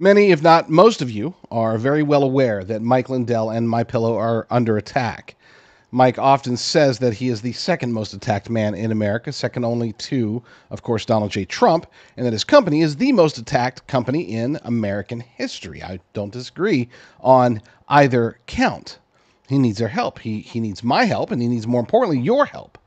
Many, if not most of you, are very well aware that Mike Lindell and MyPillow are under attack. Mike often says that he is the second most attacked man in America, second only to, of course, Donald J. Trump, and that his company is the most attacked company in American history. I don't disagree on either count. He needs their help. He needs my help, and he needs, more importantly, your help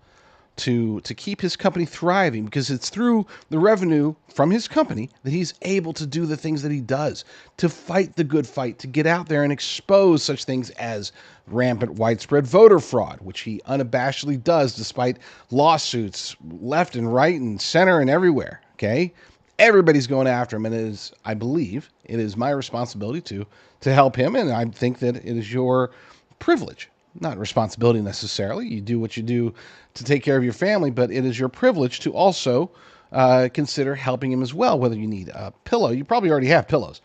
to keep his company thriving, because it's through the revenue from his company that he's able to do the things that he does, to fight the good fight, to get out there and expose such things as rampant widespread voter fraud, which he unabashedly does despite lawsuits left and right and center and everywhere. Okay? Everybody's going after him, and I believe it is my responsibility to help him, and I think that it is your privilege, not responsibility necessarily. You do what you do to take care of your family, but it is your privilege to also consider helping him as well. Whether you need a pillow, you probably already have pillows,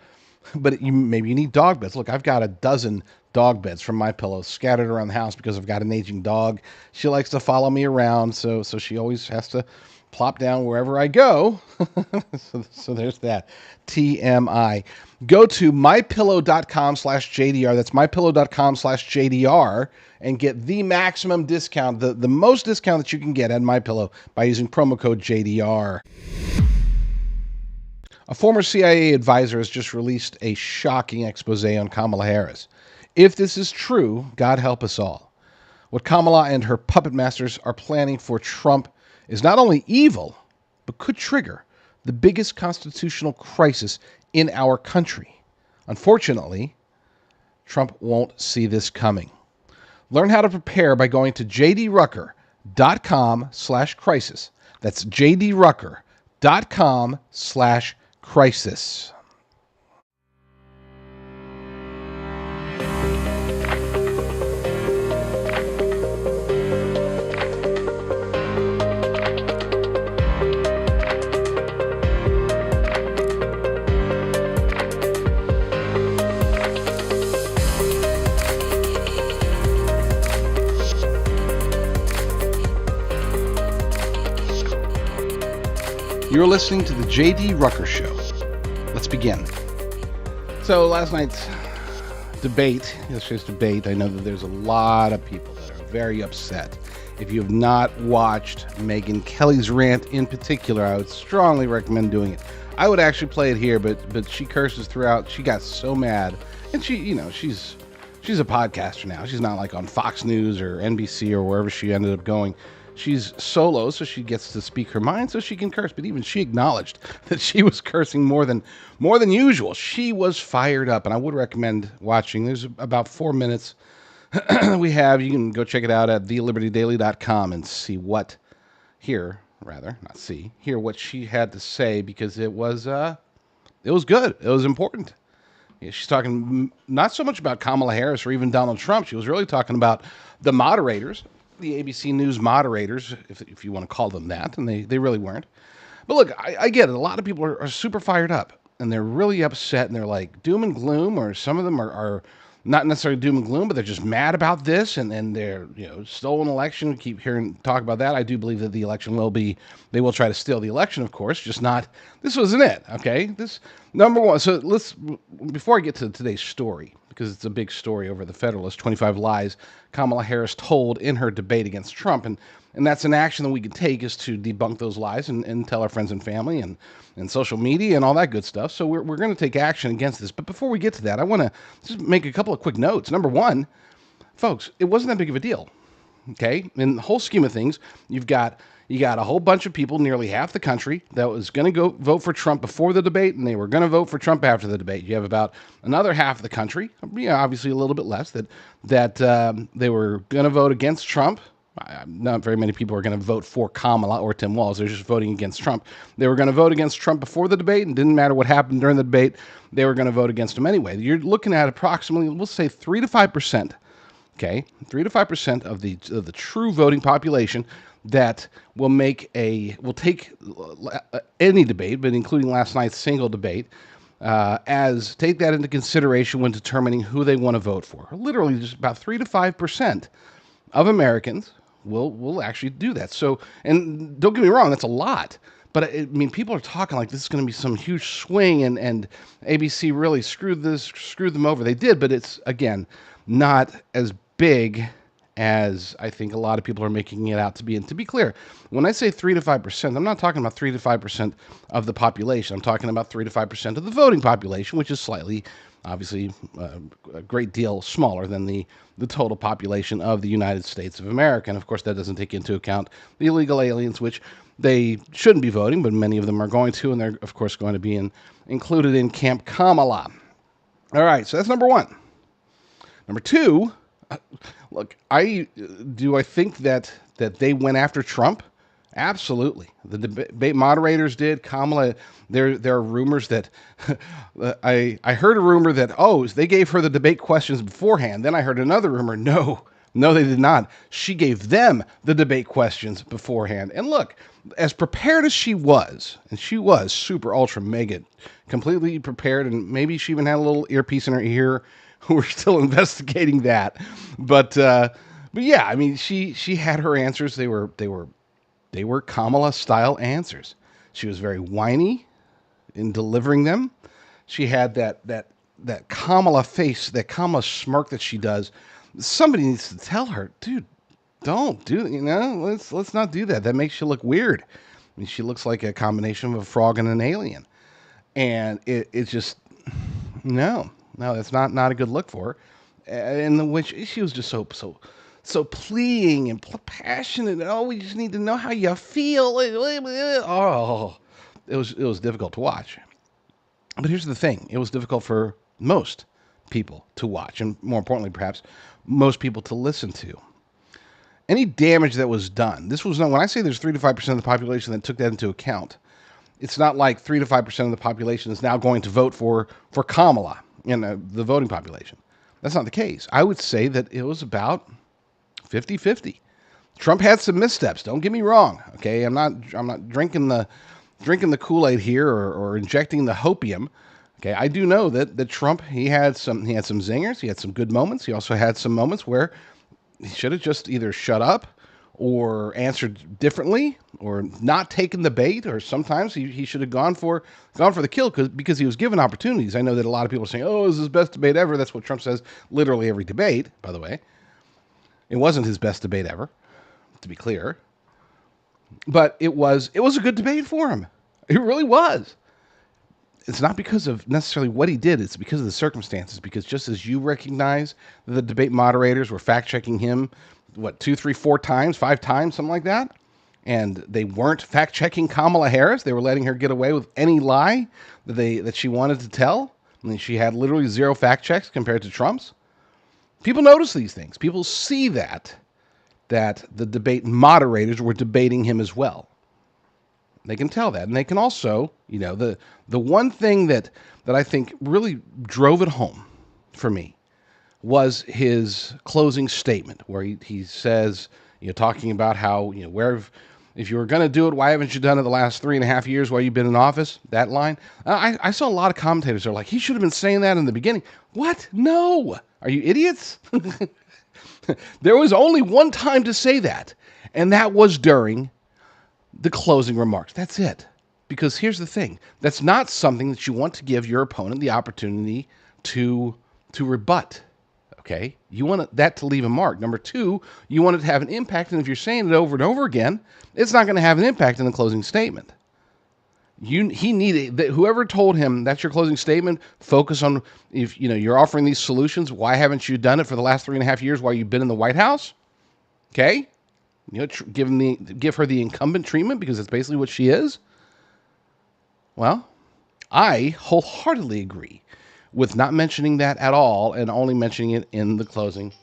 but maybe you need dog beds. Look, I've got a dozen dog beds from MyPillow scattered around the house because I've got an aging dog. She likes to follow me around, so she always has to plop down wherever I go. so there's that. TMI. Go to mypillow.com/JDR. That's mypillow.com/JDR and get the maximum discount, the most discount that you can get at MyPillow by using promo code JDR. A former CIA advisor has just released a shocking expose on Kamala Harris. If this is true, God help us all. What Kamala and her puppet masters are planning for Trump is not only evil, but could trigger the biggest constitutional crisis in our country. Unfortunately, Trump won't see this coming. Learn how to prepare by going to jdrucker.com/crisis. That's jdrucker.com/crisis. You're listening to the JD Rucker Show. Let's begin. So last night's debate, yesterday's debate, I know that there's a lot of people that are very upset. If you have not watched Megyn Kelly's rant in particular, I would strongly recommend doing it. I would actually play it here, but she curses throughout. She got so mad, and she's a podcaster now. She's not like on Fox News or NBC or wherever she ended up going. She's solo, so she gets to speak her mind, so she can curse. But even she acknowledged that she was cursing more than usual. She was fired up, and I would recommend watching. There's about 4 minutes we have. You can go check it out at thelibertydaily.com and hear what she had to say, because it was good. It was important. Yeah, she's talking not so much about Kamala Harris or even Donald Trump. She was really talking about the moderators, the ABC News moderators, if you want to call them that, and they really weren't. But look, I get it. A lot of people are super fired up, and they're really upset, and they're like doom and gloom, or some of them are not necessarily doom and gloom, but they're just mad about this, and they're, stolen election. We keep hearing talk about that. I do believe that the election they will try to steal the election, of course, just not, this wasn't it, okay? This, number one, so before I get to today's story, because it's a big story over the Federalist, 25 lies Kamala Harris told in her debate against Trump, and that's an action that we can take, is to debunk those lies and tell our friends and family and social media and all that good stuff. So we're going to take action against this. But before we get to that, I want to just make a couple of quick notes. Number one, folks, it wasn't that big of a deal. Okay? In the whole scheme of things, you got a whole bunch of people, nearly half the country, that was going to go vote for Trump before the debate, and they were going to vote for Trump after the debate. You have about another half of the country, obviously a little bit less, that they were going to vote against Trump. Not very many people are going to vote for Kamala or Tim Walz. They're just voting against Trump. They were going to vote against Trump before the debate, and didn't matter what happened during the debate, they were going to vote against him anyway. You're looking at approximately, we'll say 3 to 5%. Okay, 3 to 5% of the true voting population that will take any debate, but including last night's single debate, take that into consideration when determining who they want to vote for. Literally, just about 3 to 5% of Americans will actually do that. So, and don't get me wrong, that's a lot. But I mean, people are talking like this is going to be some huge swing, and ABC really screwed them over. They did, but it's again not as big as I think a lot of people are making it out to be. And to be clear, when I say 3 to 5%, I'm not talking about 3 to 5% of the population. I'm talking about 3 to 5% of the voting population, which is slightly, obviously, a great deal smaller than the total population of the United States of America. And of course, that doesn't take into account the illegal aliens, which they shouldn't be voting, but many of them are going to, and they're of course going to be included in Camp Kamala. All right, so that's number one. Number two, look, I think that they went after Trump. Absolutely, the debate moderators did. Kamala, there are rumors that I heard a rumor that they gave her the debate questions beforehand. Then I heard another rumor. No, they did not. She gave them the debate questions beforehand. And look, as prepared as she was, and she was super ultra mega completely prepared, and maybe she even had a little earpiece in her ear. We're still investigating that, but yeah, I mean, she had her answers. They were Kamala style answers. She was very whiny in delivering them. She had that Kamala face, that Kamala smirk that she does. Somebody needs to tell her, dude, don't do that. Let's not do that. That makes you look weird. I mean, she looks like a combination of a frog and an alien, and it's just no, that's not a good look for her. And which she was just so pleading and passionate. We just need to know how you feel. Oh, it was difficult to watch. But here's the thing: it was difficult for most people to watch, and more importantly, perhaps most people to listen to. Any damage that was done, this was not, when I say there's 3 to 5% of the population that took that into account, it's not like 3 to 5% of the population is now going to vote for Kamala in the voting population. That's not the case. I would say that it was about 50-50. Trump had some missteps. Don't get me wrong. Okay, I'm not drinking the Kool-Aid here or injecting the hopium. Okay, I do know that Trump he had some zingers. He had some good moments. He also had some moments where he should have just either shut up or answered differently or not taken the bait, or sometimes he should have gone for the kill because he was given opportunities. I know that a lot of people are saying, this is his best debate ever. That's what Trump says literally every debate, by the way. It wasn't his best debate ever, to be clear. But it was a good debate for him. It really was. It's not because of necessarily what he did. It's because of the circumstances. Because just as you recognize that the debate moderators were fact-checking him, 2, 3, 4 times, 5 times, something like that, and they weren't fact-checking Kamala Harris. They were letting her get away with any lie that she wanted to tell. I mean, she had literally 0 fact checks compared to Trump's. People notice these things. People see that the debate moderators were debating him as well. They can tell that. And they can also, the one thing that I think really drove it home for me was his closing statement, where he says, talking about how, if you were going to do it, why haven't you done it the last 3.5 years while you've been in office? That line. I saw a lot of commentators are like, he should have been saying that in the beginning. What? No. Are you idiots? There was only one time to say that, and that was during the closing remarks. That's it. Because here's the thing. That's not something that you want to give your opponent the opportunity to rebut. Okay? You want that to leave a mark. Number 2, you want it to have an impact, and if you're saying it over and over again, it's not going to have an impact in the closing statement. He needed whoever told him that's your closing statement. Focus on if you're offering these solutions. Why haven't you done it for the last 3.5 years while you've been in the White House? Okay, give her the incumbent treatment because that's basically what she is. Well, I wholeheartedly agree with not mentioning that at all and only mentioning it in the closing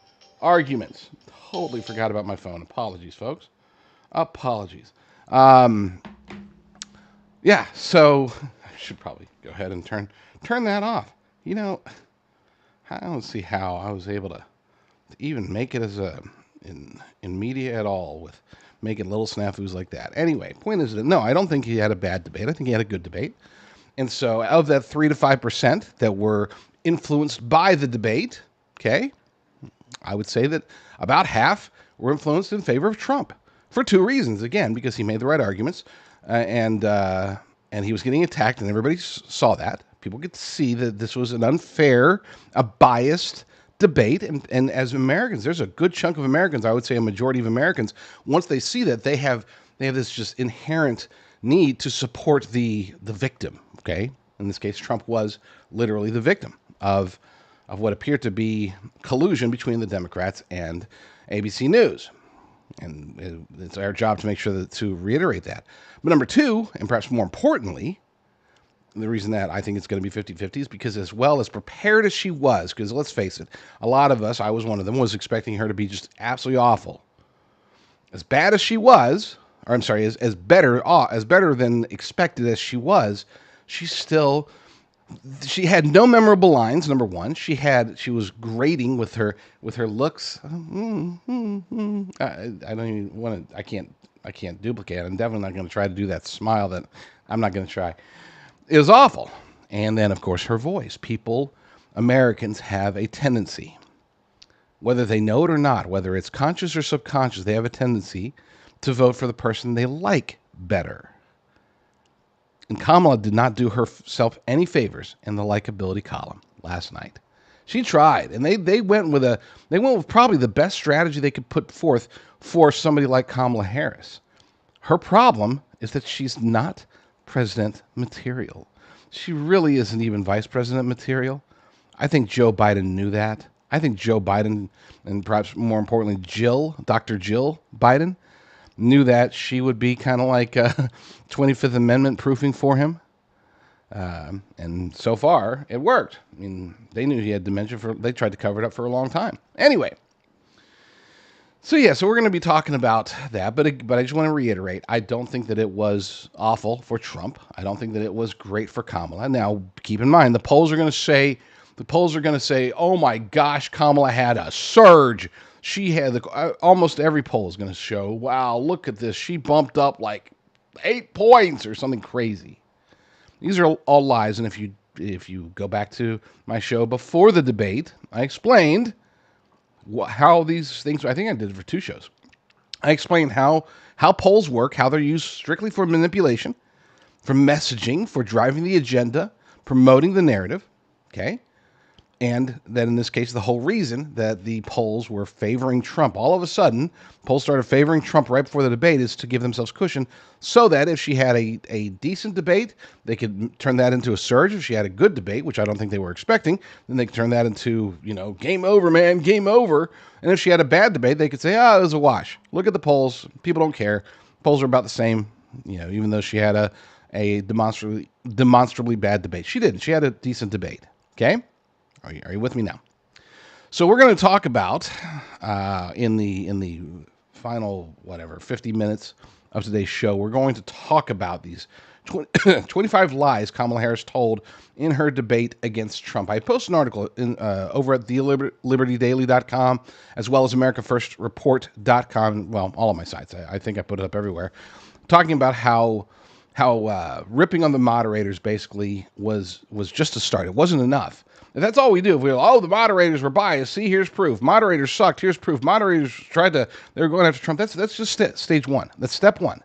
arguments. Totally forgot about my phone. Apologies, folks. Apologies. Yeah, so I should probably go ahead and turn that off. I don't see how I was able to even make it as in media at all with making little snafus like that. Anyway, point is that no, I don't think he had a bad debate. I think he had a good debate. And so of that 3 to 5% that were influenced by the debate, okay, I would say that about half were influenced in favor of Trump for 2 reasons. Again, because he made the right arguments. and he was getting attacked, and everybody saw that. People get to see that this was an unfair, a biased debate, and as Americans, there's a good chunk of Americans, I would say a majority of Americans, once they see that, they have this just inherent need to support the victim. Okay, in this case, Trump was literally the victim of what appeared to be collusion between the Democrats and ABC News. And it's our job to make sure to reiterate that. But number two, and perhaps more importantly, the reason that I think it's going to be 50-50 is because as well as prepared as she was, because let's face it, a lot of us, I was one of them, was expecting her to be just absolutely awful. As bad as she was, or I'm sorry, as better than expected as she was, she had no memorable lines. Number one, she was grating with her looks. I don't even want to. I can't duplicate it. I'm definitely not going to try to do that smile. That I'm not going to try. It was awful. And then, of course, her voice. Americans have a tendency, whether they know it or not, whether it's conscious or subconscious, they have a tendency to vote for the person they like better. And Kamala did not do herself any favors in the likability column last night. She tried, and they went with probably the best strategy they could put forth for somebody like Kamala Harris. Her problem is that she's not president material. She really isn't even vice president material. I think Joe Biden knew that. I think Joe Biden, and perhaps more importantly, Dr. Jill Biden, knew that she would be kind of like 25th Amendment proofing for him. And so far, it worked. I mean, they knew he had dementia. They tried to cover it up for a long time. Anyway, so we're going to be talking about that. But I just want to reiterate, I don't think that it was awful for Trump. I don't think that it was great for Kamala. Now, keep in mind, the polls are going to say, oh my gosh, Kamala had a surge. She had almost every poll is going to show, wow, look at this. She bumped up like 8 points or something crazy. These are all lies. And if you go back to my show before the debate, I explained how these things, I think I did it for 2 shows. I explained how polls work, how they're used strictly for manipulation, for messaging, for driving the agenda, promoting the narrative. Okay. And that in this case, the whole reason that the polls were favoring Trump, all of a sudden, polls started favoring Trump right before the debate, is to give themselves cushion so that if she had a decent debate, they could turn that into a surge. If she had a good debate, which I don't think they were expecting, then they could turn that into, game over, man, game over. And if she had a bad debate, they could say, it was a wash. Look at the polls. People don't care. Polls are about the same, even though she had a demonstrably bad debate. She didn't. She had a decent debate. Okay? Are you with me now? So we're going to talk about in the final 50 minutes of today's show, we're going to talk about these 25 lies Kamala Harris told in her debate against Trump. I posted an article over at thelibertydaily.com as well as americafirstreport.com. Well, all of my sites. I think I put it up everywhere, talking about how ripping on the moderators basically was just a start. It wasn't enough. If that's all we do, if we go, the moderators were biased, see, here's proof. Moderators sucked, here's proof. Moderators they were going after Trump. That's just stage one. That's step one.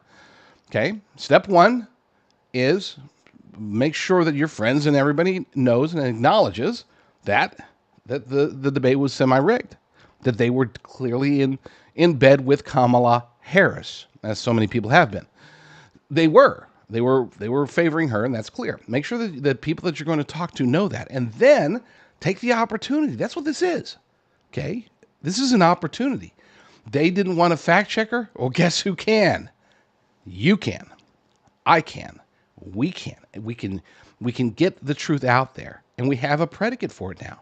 Okay? Step one is make sure that your friends and everybody knows and acknowledges that the debate was semi-rigged, that they were clearly in bed with Kamala Harris, as so many people have been. They were favoring her, and that's clear. Make sure that the people that you're going to talk to know that, and then take the opportunity. That's what this is. Okay? This is an opportunity. They didn't want a fact checker? Well, guess who can? You can. I can. We can. We can get the truth out there, and we have a predicate for it now.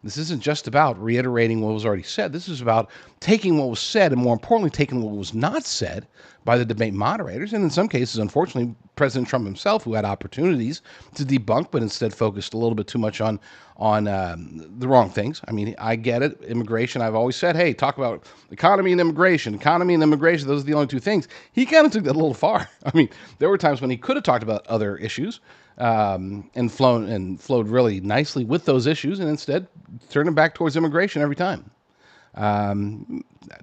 This isn't just about reiterating what was already said. This is about taking what was said and, more importantly, taking what was not said by the debate moderators, and in some cases, unfortunately, President Trump himself, who had opportunities to debunk, but instead focused a little bit too much on the wrong things. I mean, I get it. Immigration, I've always said, hey, talk about economy and immigration. Economy and immigration, those are the only 2 things. He kind of took that a little far. I mean, there were times when he could have talked about other issues, and flowed really nicely with those issues, and instead turned them back towards immigration every time.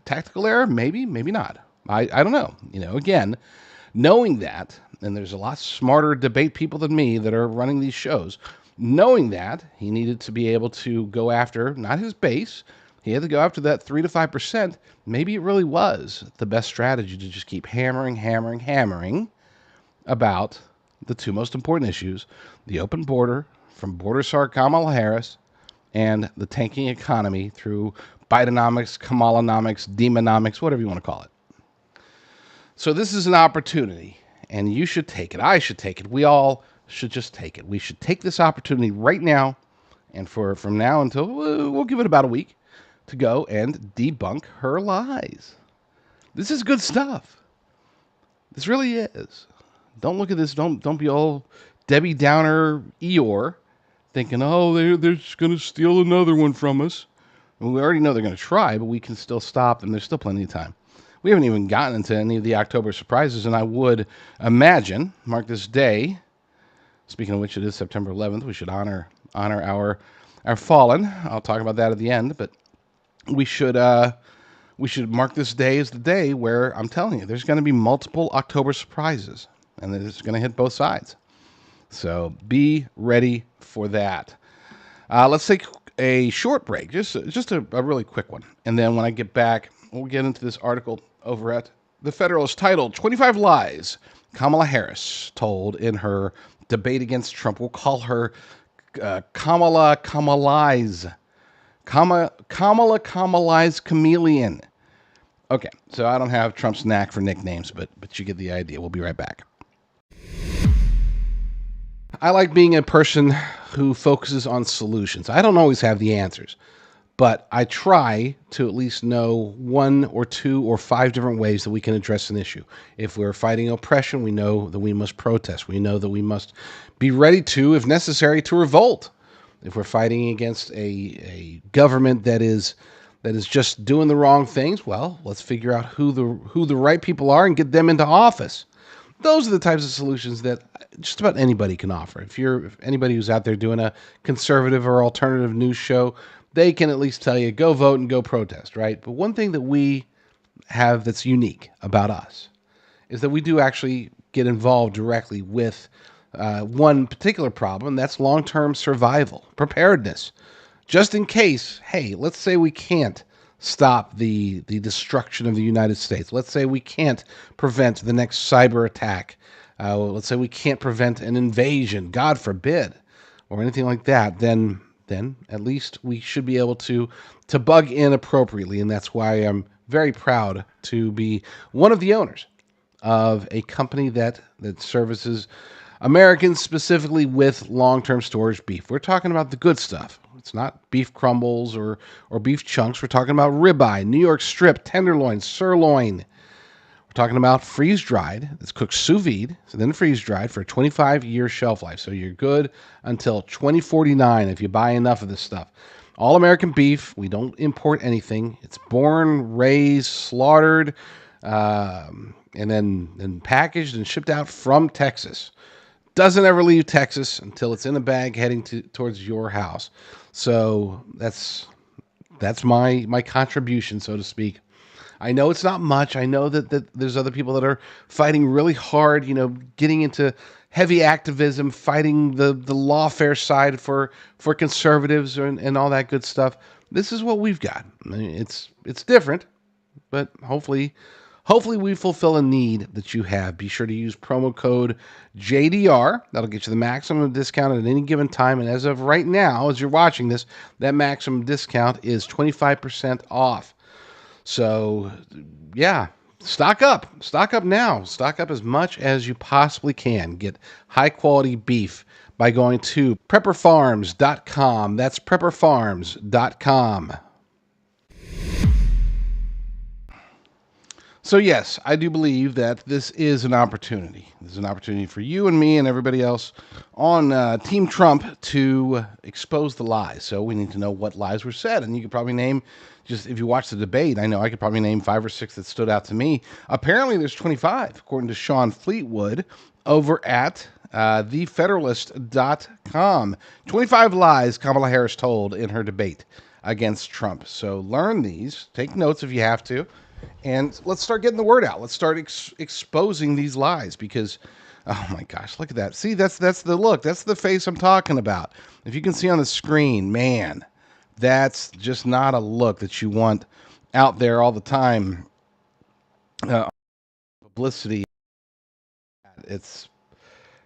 Tactical error, maybe not. I don't know. Again, Knowing that, and there's a lot smarter debate people than me that are running these shows, knowing that he needed to be able to go after not his base, he had to go after that 3 to 5%. Maybe it really was the best strategy to just keep hammering about the two most important issues: the open border from border czar Kamala Harris and the tanking economy through Bidenomics, Kamalanomics, demonomics, whatever you want to call it. So this is an opportunity, and you should take it. I should take it. We all should just take it. We should take this opportunity right now, and from now until, we'll give it about a week, to go and debunk her lies. This is good stuff. This really is. Don't look at this. Don't be all Debbie Downer Eeyore, thinking, oh, they're just going to steal another one from us. And we already know they're going to try, but we can still stop them. There's still plenty of time. We haven't even gotten into any of the October surprises, and I would imagine, mark this day, speaking of which, it is September 11th. We should honor our fallen. I'll talk about that at the end, but we should mark this day as the day where I'm telling you there's going to be multiple October surprises, and it's going to hit both sides. So be ready for that. Let's take a short break, just a really quick one, and then when I get back, we'll get into this article over at the Federalist titled 25 Lies Kamala Harris Told in Her Debate Against Trump. We'll call her Kamala Kamalize Chameleon. Okay, so I don't have Trump's knack for nicknames, but you get the idea. We'll be right back. I like being a person who focuses on solutions. I don't always have the answers, but I try to at least know 1 or 2 or 5 different ways that we can address an issue. If we're fighting oppression, we know that we must protest. We know that we must be ready to, if necessary, to revolt. If we're fighting against a government that is just doing the wrong things, well, let's figure out who the right people are and get them into office. Those are the types of solutions that just about anybody can offer. If anybody who's out there doing a conservative or alternative news show, they can at least tell you, go vote and go protest, right? But one thing that we have that's unique about us is that we do actually get involved directly with one particular problem, and that's long-term survival, preparedness. Just in case, hey, let's say we can't stop the destruction of the United States. Let's say we can't prevent the next cyber attack. Let's say we can't prevent an invasion, God forbid, or anything like that, then at least we should be able to bug in appropriately. And that's why I'm very proud to be one of the owners of a company that services Americans specifically with long-term storage beef. We're talking about the good stuff. It's not beef crumbles or beef chunks. We're talking about ribeye, New York strip, tenderloin, sirloin. We're talking about freeze-dried. It's cooked sous vide, so then freeze-dried for a 25-year shelf life. So you're good until 2049 if you buy enough of this stuff. All American beef. We don't import anything. It's born, raised, slaughtered, and then packaged and shipped out from Texas. Doesn't ever leave Texas until it's in a bag heading towards your house. So that's my contribution, so to speak. I know it's not much. I know that there's other people that are fighting really hard, getting into heavy activism, fighting the lawfare side for conservatives and all that good stuff. This is what we've got. I mean, it's different, but hopefully we fulfill a need that you have. Be sure to use promo code JDR. That'll get you the maximum discount at any given time. And as of right now, as you're watching this, that maximum discount is 25% off. So, yeah, stock up. Stock up now. Stock up as much as you possibly can. Get high-quality beef by going to prepperfarms.com. That's prepperfarms.com. So yes, I do believe that this is an opportunity. This is an opportunity for you and me and everybody else on Team Trump to expose the lies. So we need to know what lies were said. And you could probably name, just if you watch the debate, I know I could probably name 5 or 6 that stood out to me. Apparently there's 25, according to Sean Fleetwood over at thefederalist.com. 25 lies Kamala Harris told in her debate against Trump. So learn these. Take notes if you have to. And let's start getting the word out. Let's start exposing these lies because, oh my gosh, look at that. See, that's the look. That's the face I'm talking about. If you can see on the screen, man, that's just not a look that you want out there all the time. Publicity. It's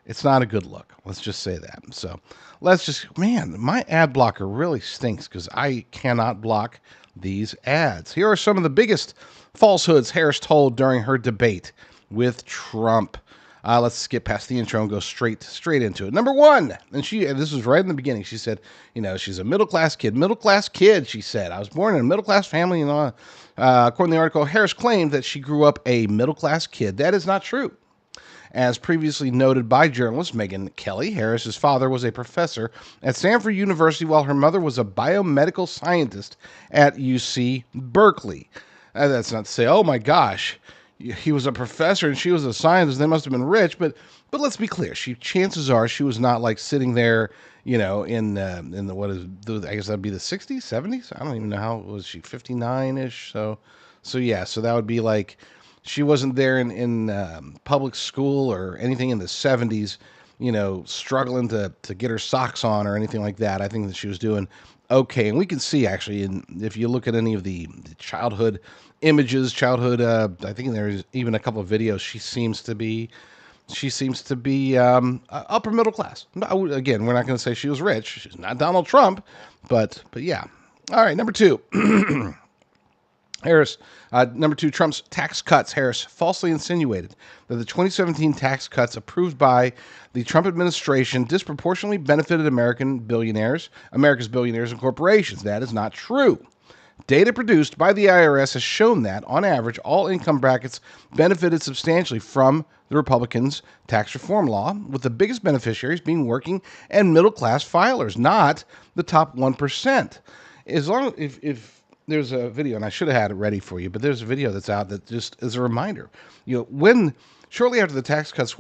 It's not a good look. Let's just say that. So man, my ad blocker really stinks because I cannot block these ads. Here are some of the biggest falsehoods Harris told during her debate with Trump. Let's skip past the intro and go straight into it. Number one, and this was right in the beginning. She said, she's a middle class kid. Middle class kid, she said. I was born in a middle class family. According to the article, Harris claimed that she grew up a middle class kid. That is not true. As previously noted by journalist Megyn Kelly, Harris's father was a professor at Stanford University while her mother was a biomedical scientist at UC Berkeley. That's not to say, oh my gosh, he was a professor and she was a scientist, they must have been rich, but let's be clear, chances are she was not like sitting there, in the I guess that'd be the 60s, 70s? I don't even know how, was she 59-ish? So that would be like, she wasn't there in public school or anything in the 70s, struggling to get her socks on or anything like that. I think that she was doing okay. And we can see, actually, if you look at any of the childhood images, I think there's even a couple of videos, she seems to be upper middle class. Again, we're not going to say she was rich. She's not Donald Trump, but yeah. All right, number two. Harris, number two, Trump's tax cuts. Harris falsely insinuated that the 2017 tax cuts approved by the Trump administration disproportionately benefited America's billionaires and corporations. That is not true. Data produced by the IRS has shown that, on average, all income brackets benefited substantially from the Republicans' tax reform law, with the biggest beneficiaries being working and middle-class filers, not the top 1%. If there's a video, and I should have had it ready for you, but there's a video that's out that just is a reminder. Shortly after the tax cuts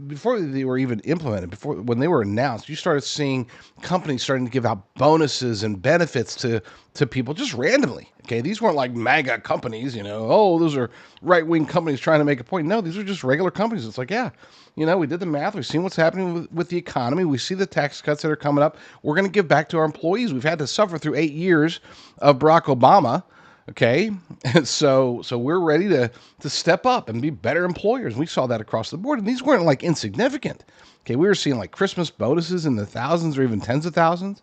before they were even implemented, when they were announced, you started seeing companies starting to give out bonuses and benefits to people just randomly. Okay, these weren't like MAGA companies, those are right-wing companies trying to make a point. No, these are just regular companies. It's like, yeah, we did the math. We've seen what's happening with the economy. We see the tax cuts that are coming up. We're going to give back to our employees. We've had to suffer through 8 years of Barack Obama. Okay, and so we're ready to step up and be better employers. We saw that across the board, and these weren't like insignificant. Okay, we were seeing like Christmas bonuses in the thousands or even tens of thousands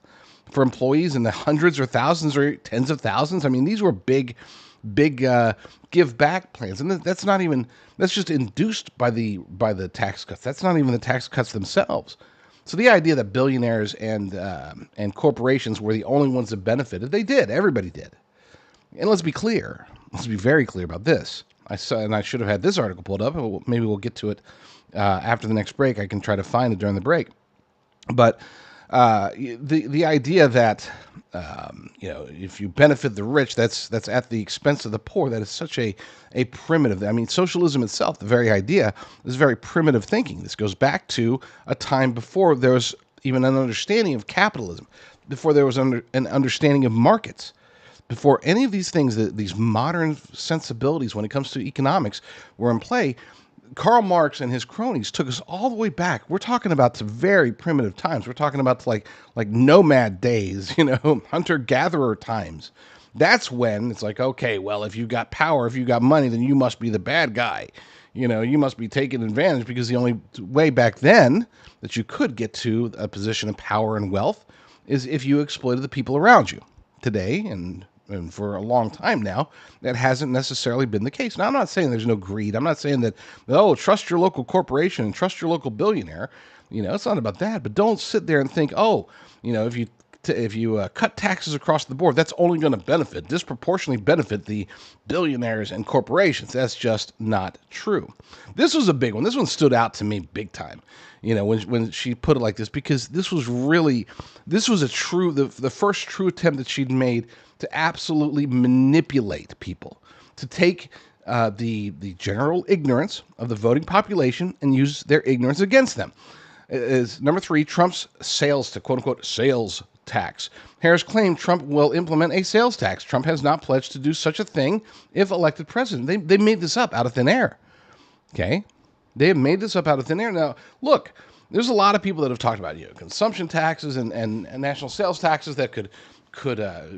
for employees, in the hundreds or thousands or tens of thousands. I mean, these were big give back plans, and that's just induced by the tax cuts. That's not even the tax cuts themselves. So the idea that billionaires and corporations were the only ones that benefited, they did. Everybody did. And let's be clear. Let's be very clear about this. I should have had this article pulled up. Maybe we'll get to it after the next break. I can try to find it during the break. But the idea that if you benefit the rich, that's at the expense of the poor. That is such a primitive. I mean, socialism itself, the very idea, is very primitive thinking. This goes back to a time before there was even an understanding of capitalism, before there was an understanding of markets. Before any of these things, these modern sensibilities when it comes to economics were in play, Karl Marx and his cronies took us all the way back. We're talking about some very primitive times. We're talking about like nomad days, hunter-gatherer times. That's when it's like, okay, well, if you've got power, if you've got money, then you must be the bad guy. You must be taking advantage, because the only way back then that you could get to a position of power and wealth is if you exploited the people around you. Today, and for a long time now, that hasn't necessarily been the case. Now, I'm not saying there's no greed. I'm not saying that, trust your local corporation and trust your local billionaire. It's not about that. But don't sit there and think, if you cut taxes across the board, that's only going to disproportionately benefit the billionaires and corporations. That's just not true. This was a big one. This one stood out to me big time. When she put it like this, because this was the first true attempt that she'd made to absolutely manipulate people, to take the general ignorance of the voting population and use their ignorance against them. Is number three, Trump's quote unquote sales tax. Harris claimed Trump will implement a sales tax. Trump has not pledged to do such a thing if elected president. They made this up out of thin air. Okay? They have made this up out of thin air. Now, look, there's a lot of people that have talked about consumption taxes and national sales taxes that could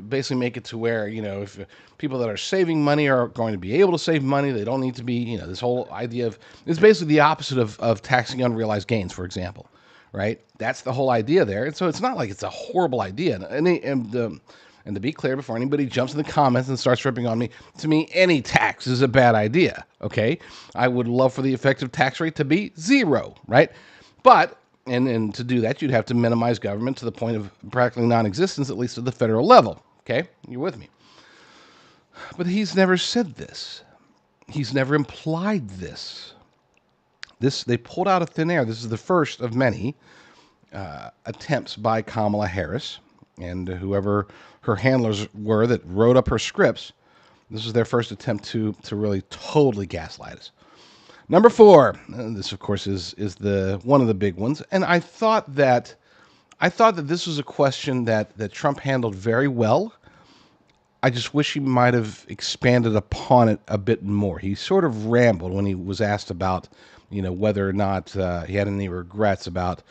basically make it to where, if people that are saving money are going to be able to save money, they don't need to be, this whole idea of, it's basically the opposite of taxing unrealized gains, for example, right? That's the whole idea there. And so it's not like it's a horrible idea. And to be clear, before anybody jumps in the comments and starts ripping on me, to me, any tax is a bad idea, okay? I would love for the effective tax rate to be 0, right? But, and to do that, you'd have to minimize government to the point of practically non-existence, at least at the federal level, okay? You're with me. But he's never said this. He's never implied this. They pulled out of thin air. This is the first of many attempts by Kamala Harris and whoever her handlers were that wrote up her scripts. This is their first attempt to really totally gaslight us. Number 4, this of course is the one of the big ones, and I thought that this was a question that Trump handled very well. I just wish he might have expanded upon it a bit more. He sort of rambled when he was asked about, whether or not he had any regrets about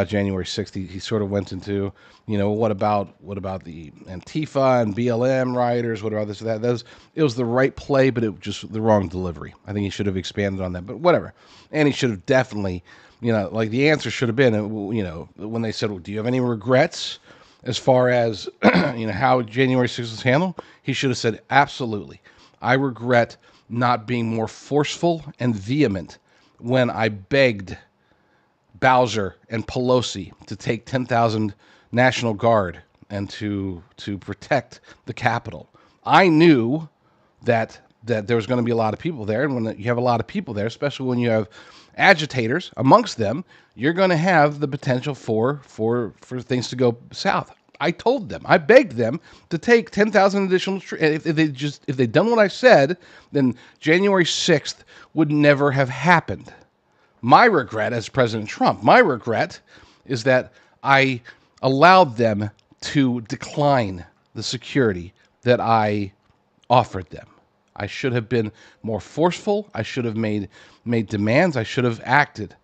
January 6th. He sort of went into, what about the Antifa and BLM rioters? What about this or that? It was the right play, but it was just the wrong delivery. I think he should have expanded on that, but whatever. And he should have definitely, like the answer should have been, when they said, well, do you have any regrets as far as, how January 6th was handled? He should have said, absolutely. I regret not being more forceful and vehement when I begged Bowser and Pelosi to take 10,000 National Guard and to protect the Capitol. I knew that there was going to be a lot of people there, and when you have a lot of people there, especially when you have agitators amongst them, you're going to have the potential for things to go south. I told them, I begged them to take 10,000 additional. If they'd done what I said, then January 6th would never have happened. My regret as President Trump, is that I allowed them to decline the security that I offered them. I should have been more forceful. I should have made demands. I should have acted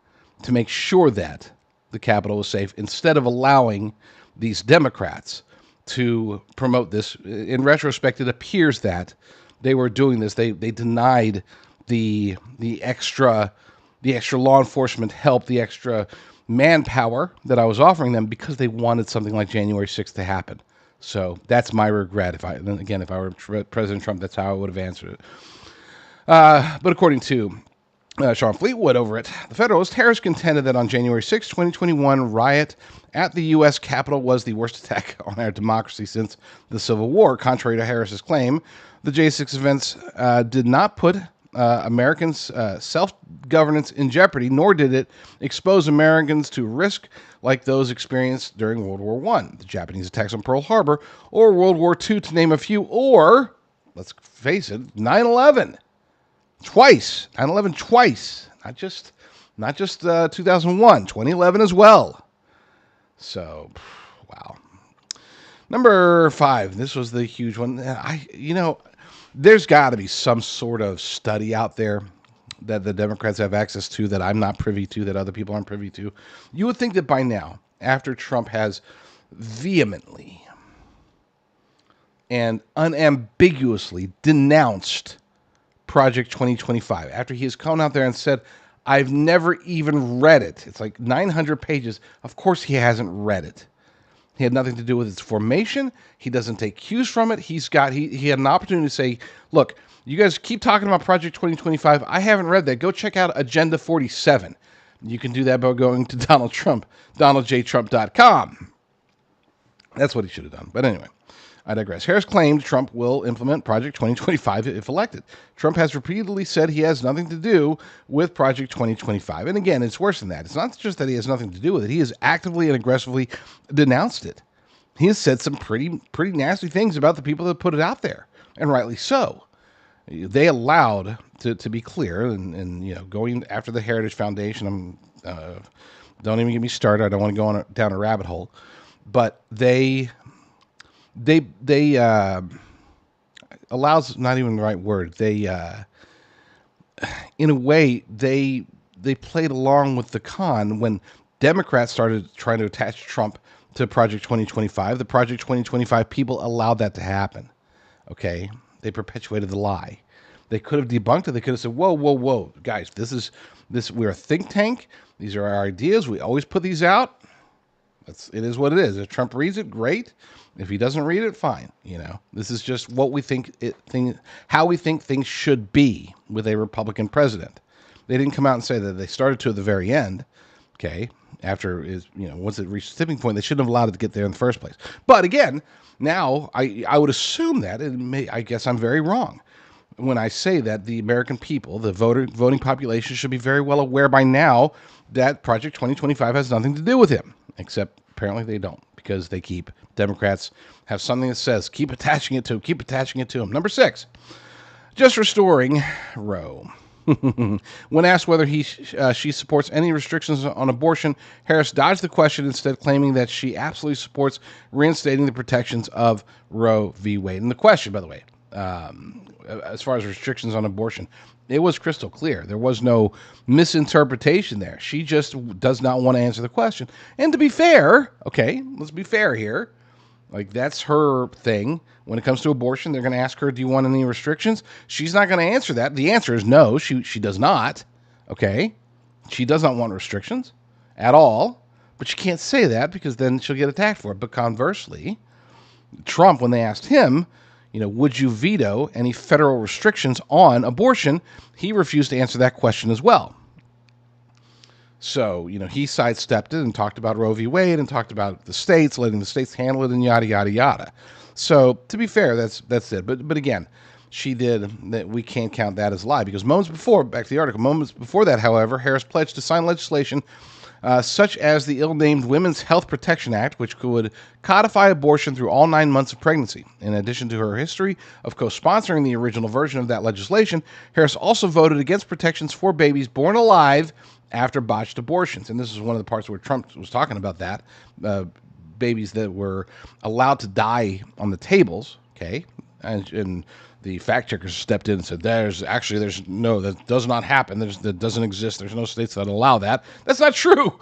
to make sure that the Capitol was safe instead of allowing these Democrats to promote this. In retrospect, it appears that they were doing this. They denied the extra law enforcement help, the extra manpower that I was offering them because they wanted something like January 6th to happen. So that's my regret. If I were President Trump, that's how I would have answered it. But according to Sean Fleetwood over at The Federalist, Harris contended that on January 6, 2021 riot at the U.S. Capitol was the worst attack on our democracy since the Civil War. Contrary to Harris's claim, the J6 events did not put Americans' self-governance in jeopardy, nor did it expose Americans to risk like those experienced during World War I, the Japanese attacks on Pearl Harbor, or World War II, to name a few, or, let's face it, 9/11. Twice. 9/11 twice. Not just 2001, 2011 as well. So, wow. Number 5. This was the huge one. There's got to be some sort of study out there that the Democrats have access to that I'm not privy to, that other people aren't privy to. You would think that by now, after Trump has vehemently and unambiguously denounced Project 2025, after he has come out there and said, I've never even read it. It's like 900 pages. Of course he hasn't read it. He had nothing to do with its formation. He doesn't take cues from it. He had an opportunity to say, look, you guys keep talking about Project 2025. I haven't read that. Go check out Agenda 47. You can do that by going to Donald Trump, donaldjtrump.com. That's what he should have done. But anyway, I digress. Harris claimed Trump will implement Project 2025 if elected. Trump has repeatedly said he has nothing to do with Project 2025. And again, it's worse than that. It's not just that he has nothing to do with it. He has actively and aggressively denounced it. He has said some pretty nasty things about the people that put it out there, and rightly so. They allowed, to be clear, and going after the Heritage Foundation, don't even get me started. I don't want to go down a rabbit hole. but they allows not even the right word. They in a way they played along with the con when Democrats started trying to attach Trump to Project 2025. The Project 2025 people allowed that to happen. Okay, they perpetuated the lie. They could have debunked it. They could have said, "Whoa, whoa, whoa, guys! This. We're a think tank. These are our ideas. We always put these out. It is what it is. If Trump reads it, great. If he doesn't read it, fine. This is just what we how we think things should be with a Republican president." They didn't come out and say that. They started to at the very end. Okay, after once it reached the tipping point, they shouldn't have allowed it to get there in the first place. But again, now I would assume that I guess I'm very wrong when I say that the American people, the voting population, should be very well aware by now that Project 2025 has nothing to do with him. Except apparently they don't, because Democrats have something that says keep attaching it to him. Number 6, just restoring Roe. When asked whether she supports any restrictions on abortion, Harris dodged the question, instead claiming that she absolutely supports reinstating the protections of Roe v. Wade. And the question, by the way, as far as restrictions on abortion, it was crystal clear. There was no misinterpretation there. She just does not want to answer the question. And to be fair, okay, let's be fair here. Like, that's her thing. When it comes to abortion, they're going to ask her, do you want any restrictions? She's not going to answer that. The answer is no, she does not. Okay? She does not want restrictions at all. But she can't say that because then she'll get attacked for it. But conversely, Trump, when they asked him, would you veto any federal restrictions on abortion, he refused to answer that question as well. So, he sidestepped it and talked about Roe v. Wade and talked about the states, letting the states handle it and yada, yada, yada. So, to be fair, that's it. But again, she did that. We can't count that as a lie because moments before that, however, Harris pledged to sign legislation such as the ill-named Women's Health Protection Act, which would codify abortion through all 9 months of pregnancy. In addition to her history of co-sponsoring the original version of that legislation, Harris also voted against protections for babies born alive after botched abortions. And this is one of the parts where Trump was talking about that. Babies that were allowed to die on the tables, okay? And the fact checkers stepped in and said, that does not happen. That doesn't exist. There's no states that allow that. That's not true.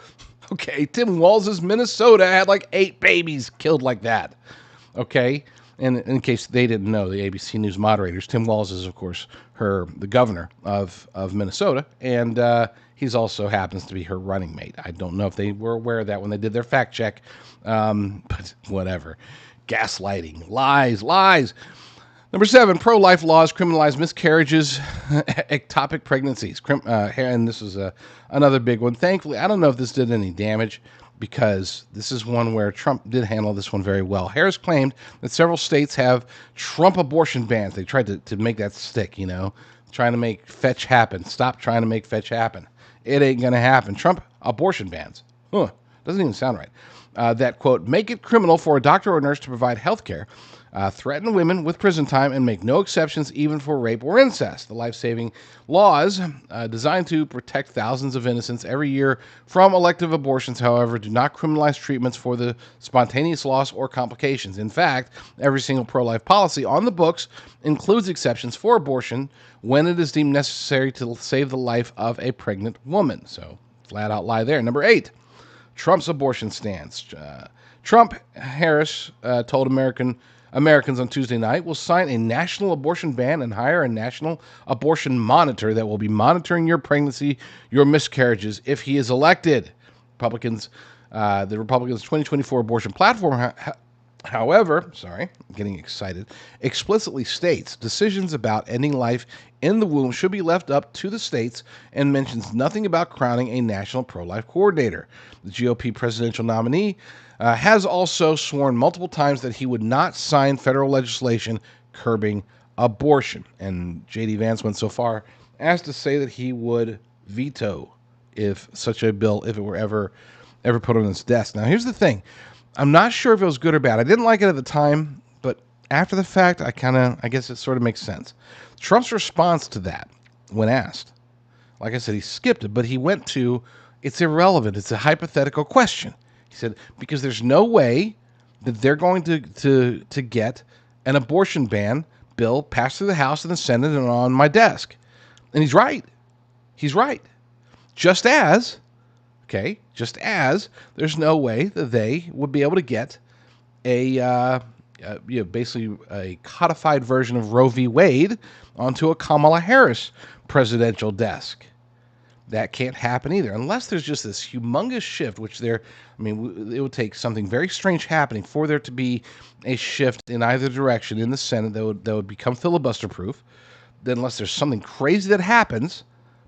Okay, Tim Walz's Minnesota had like 8 babies killed like that. Okay, and in case they didn't know, the ABC News moderators, Tim Walz is, of course, the governor of Minnesota, and he's also happens to be her running mate. I don't know if they were aware of that when they did their fact check, but whatever. Gaslighting, lies. Number 7, pro-life laws criminalize miscarriages, ectopic pregnancies. And this is another big one. Thankfully, I don't know if this did any damage because this is one where Trump did handle this one very well. Harris claimed that several states have Trump abortion bans. They tried to make that stick, trying to make fetch happen. Stop trying to make fetch happen. It ain't going to happen. Trump abortion bans. Doesn't even sound right. That, quote, make it criminal for a doctor or nurse to provide health care, threaten women with prison time, and make no exceptions even for rape or incest. The life-saving laws designed to protect thousands of innocents every year from elective abortions, however, do not criminalize treatments for the spontaneous loss or complications. In fact, every single pro-life policy on the books includes exceptions for abortion when it is deemed necessary to save the life of a pregnant woman. So, flat out lie there. Number 8, Trump's abortion stance. Harris told Americans on Tuesday night will sign a national abortion ban and hire a national abortion monitor that will be monitoring your pregnancy, your miscarriages, if he is elected. The Republicans' 2024 abortion platform, however, getting excited, explicitly states decisions about ending life in the womb should be left up to the states and mentions nothing about crowning a national pro-life coordinator. The GOP presidential nominee has also sworn multiple times that he would not sign federal legislation curbing abortion. And JD Vance went so far as to say that he would veto if such a bill, if it were ever put on his desk. Now, here's the thing. I'm not sure if it was good or bad. I didn't like it at the time, but after the fact, I guess it sort of makes sense. Trump's response to that, when asked, like I said, he skipped it, but he went to, it's irrelevant. It's a hypothetical question. He said, because there's no way that they're going to get an abortion ban bill passed through the House and the Senate and on my desk. And he's right. He's right. Just as there's no way that they would be able to get basically a codified version of Roe v. Wade onto a Kamala Harris presidential desk. That can't happen either, unless there's just this humongous shift, it would take something very strange happening for there to be a shift in either direction in the Senate that would become filibuster proof. Then unless there's something crazy that happens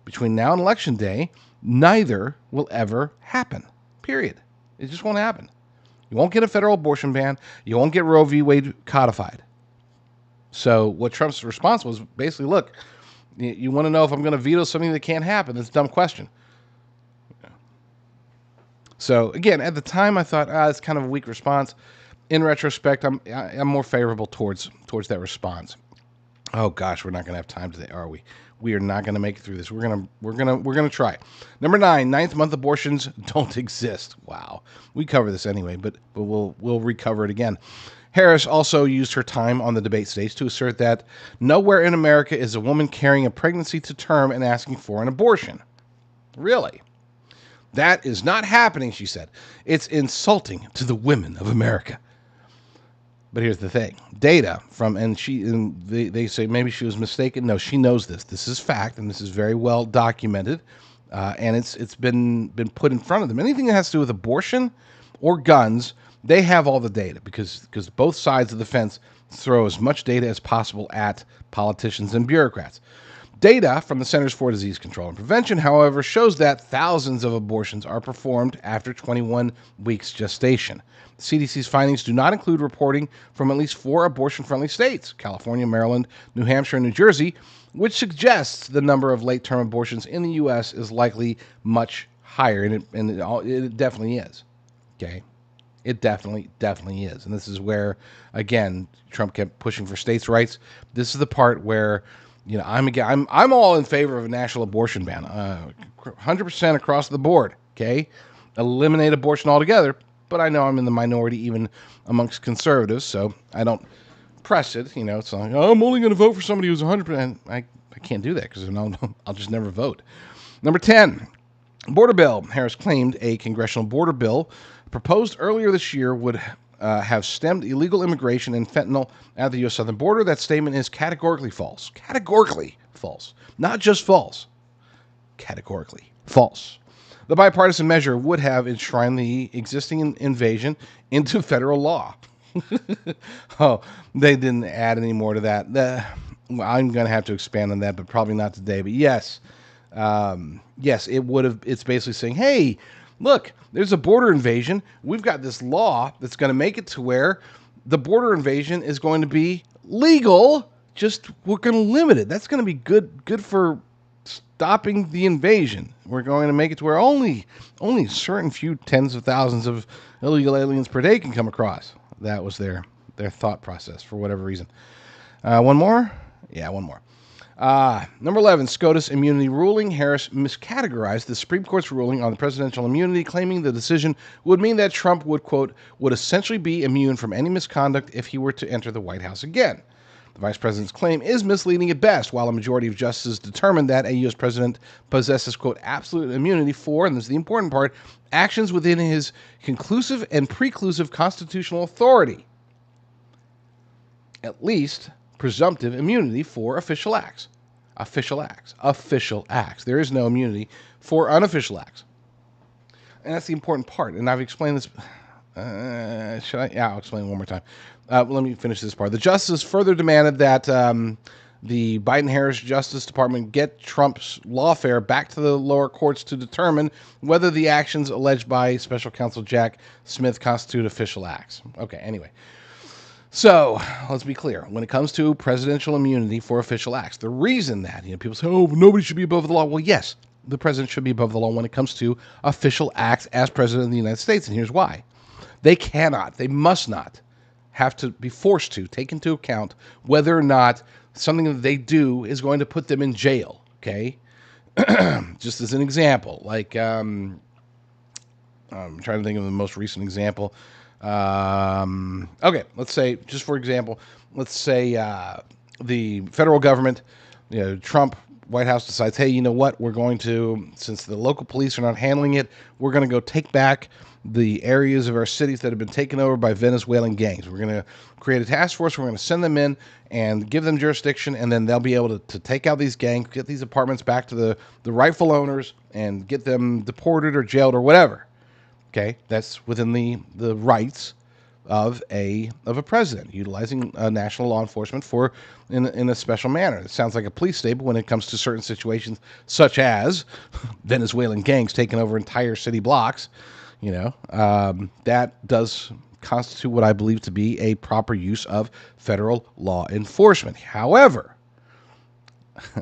between now and Election Day, neither will ever happen, period. It just won't happen. You won't get a federal abortion ban. You won't get Roe v. Wade codified. So what Trump's response was basically, look, you want to know if I'm going to veto something that can't happen? That's a dumb question. So again, at the time, I thought, it's kind of a weak response. In retrospect, I'm more favorable towards that response. Oh gosh, we're not going to have time today, are we? We are not going to make it through this. We're gonna try. Number 9, ninth month abortions don't exist. Wow, we cover this anyway, but we'll recover it again. Harris also used her time on the debate stage to assert that nowhere in America is a woman carrying a pregnancy to term and asking for an abortion. Really? That is not happening, she said. It's insulting to the women of America. But here's the thing. Data from, they say maybe she was mistaken. No, she knows this. This is fact, and this is very well documented, and it's been put in front of them. Anything that has to do with abortion or guns, they have all the data because both sides of the fence throw as much data as possible at politicians and bureaucrats. Data from the Centers for Disease Control and Prevention, however, shows that thousands of abortions are performed after 21 weeks gestation. The CDC's findings do not include reporting from at least 4 abortion-friendly states, California, Maryland, New Hampshire, and New Jersey, which suggests the number of late-term abortions in the U.S. is likely much higher, and it definitely is. Okay? It definitely is. And this is where, again, Trump kept pushing for states' rights. This is the part where, I'm all in favor of a national abortion ban, 100% across the board. Okay, eliminate abortion altogether. But I know I'm in the minority even amongst conservatives, so I don't press it. It's like, I'm only going to vote for somebody who's 100%. I can't do that because I'll just never vote. Number 10, border bill. Harris claimed a congressional border bill proposed earlier this year would have stemmed illegal immigration and fentanyl at the U.S. southern border. That statement is categorically false. Categorically false. Not just false. Categorically false. The bipartisan measure would have enshrined the existing invasion into federal law. Oh, they didn't add any more to that. I'm going to have to expand on that, but probably not today. But yes, it would have. It's basically saying, hey, look, there's a border invasion. We've got this law that's going to make it to where the border invasion is going to be legal. Just we're going to limit it. That's going to be good for stopping the invasion. We're going to make it to where only certain few tens of thousands of illegal aliens per day can come across. That was their thought process for whatever reason. One more? Yeah, one more. Number 11, SCOTUS immunity ruling. Harris miscategorized the Supreme Court's ruling on the presidential immunity, claiming the decision would mean that Trump would, quote, would essentially be immune from any misconduct if he were to enter the White House again. The vice president's claim is misleading at best, while a majority of justices determined that a U.S. president possesses, quote, absolute immunity for, and this is the important part, actions within his conclusive and preclusive constitutional authority. At least presumptive immunity for official acts. Official acts. There is no immunity for unofficial acts. And that's the important part. And I've explained this. I'll explain it one more time. Let me finish this part. The justices further demanded that the Biden-Harris Justice Department get Trump's lawfare back to the lower courts to determine whether the actions alleged by Special Counsel Jack Smith constitute official acts. Okay, anyway. So, let's be clear. When it comes to presidential immunity for official acts, the reason that, people say, oh, nobody should be above the law. Well, yes, the president should be above the law when it comes to official acts as president of the United States, and here's why. They must not have to be forced to take into account whether or not something that they do is going to put them in jail, okay? Just as an example, like, I'm trying to think of the most recent example. Okay, let's say, just for example, let's say the federal government, Trump White House decides, hey, you know what? We're going to, since the local police are not handling it, we're going to go take back the areas of our cities that have been taken over by Venezuelan gangs. We're going to create a task force. We're going to send them in and give them jurisdiction, and then they'll be able to take out these gangs, get these apartments back to the rightful owners, and get them deported or jailed or whatever. Okay, that's within the rights of a president, utilizing national law enforcement for in a special manner. It sounds like a police state, but when it comes to certain situations, such as Venezuelan gangs taking over entire city blocks, that does constitute what I believe to be a proper use of federal law enforcement. However,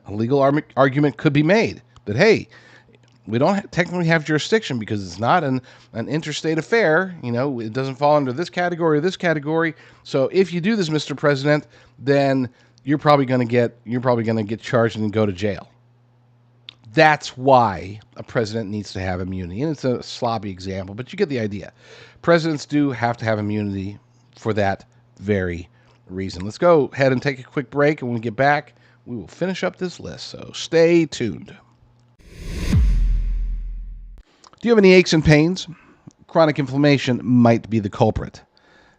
a legal argument could be made that, hey, we don't technically have jurisdiction because it's not an interstate affair. It doesn't fall under this category or this category. So if you do this, Mr. President, then you're probably going to get charged and go to jail. That's why a president needs to have immunity. And it's a sloppy example, but you get the idea. Presidents do have to have immunity for that very reason. Let's go ahead and take a quick break, and when we get back, we will finish up this list. So stay tuned. Do you have any aches and pains? Chronic inflammation might be the culprit.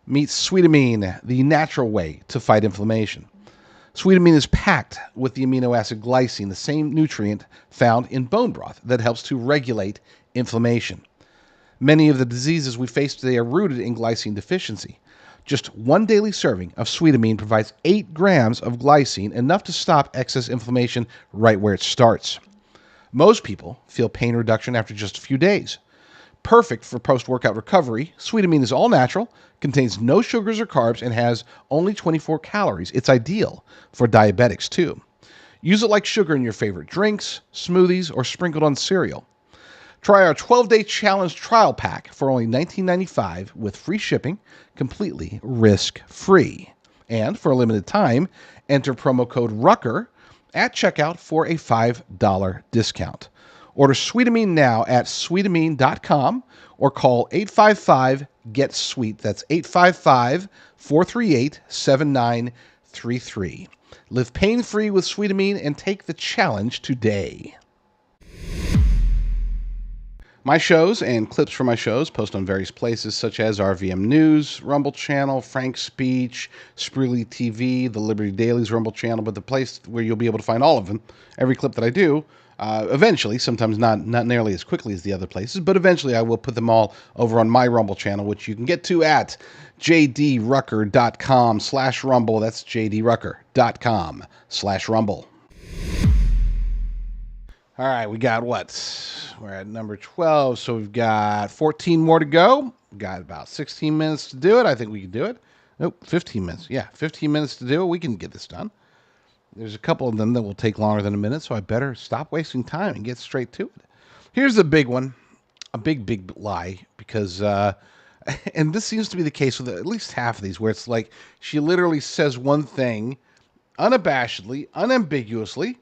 Meet Sweetamine, the natural way to fight inflammation. Sweetamine is packed with the amino acid glycine, the same nutrient found in bone broth that helps to regulate inflammation. Many of the diseases we face today are rooted in glycine deficiency. Just one daily serving of Sweetamine provides 8 grams of glycine, enough to stop excess inflammation right where it starts. Most people feel pain reduction after just a few days. Perfect for post-workout recovery, Sweetamine is all natural, contains no sugars or carbs, and has only 24 calories. It's ideal for diabetics, too. Use it like sugar in your favorite drinks, smoothies, or sprinkled on cereal. Try our 12-day challenge trial pack for only $19.95 with free shipping, completely risk-free. And for a limited time, enter promo code RUCKER at checkout for a $5 discount. Order Sweetamine now at sweetamine.com or call 855-GET-SWEET. That's 855-438-7933. Live pain-free with Sweetamine and take the challenge today. My shows and clips from my shows post on various places such as RVM News, Rumble Channel, Frank's Speech, Spreely TV, the Liberty Daily's Rumble Channel, but the place where you'll be able to find all of them, every clip that I do, eventually, sometimes not nearly as quickly as the other places, but eventually I will put them all over on my Rumble channel, which you can get to at jdrucker.com/rumble. That's jdrucker.com/rumble. All right, we got what? We're at number 12, so we've got 14 more to go. We've got about 16 minutes to do it. I think we can do it. Nope, 15 minutes. Yeah, 15 minutes to do it. We can get this done. There's a couple of them that will take longer than a minute, so I better stop wasting time and get straight to it. Here's a big one, a big lie, because, and this seems to be the case with at least half of these, where it's like she literally says one thing unabashedly, unambiguously,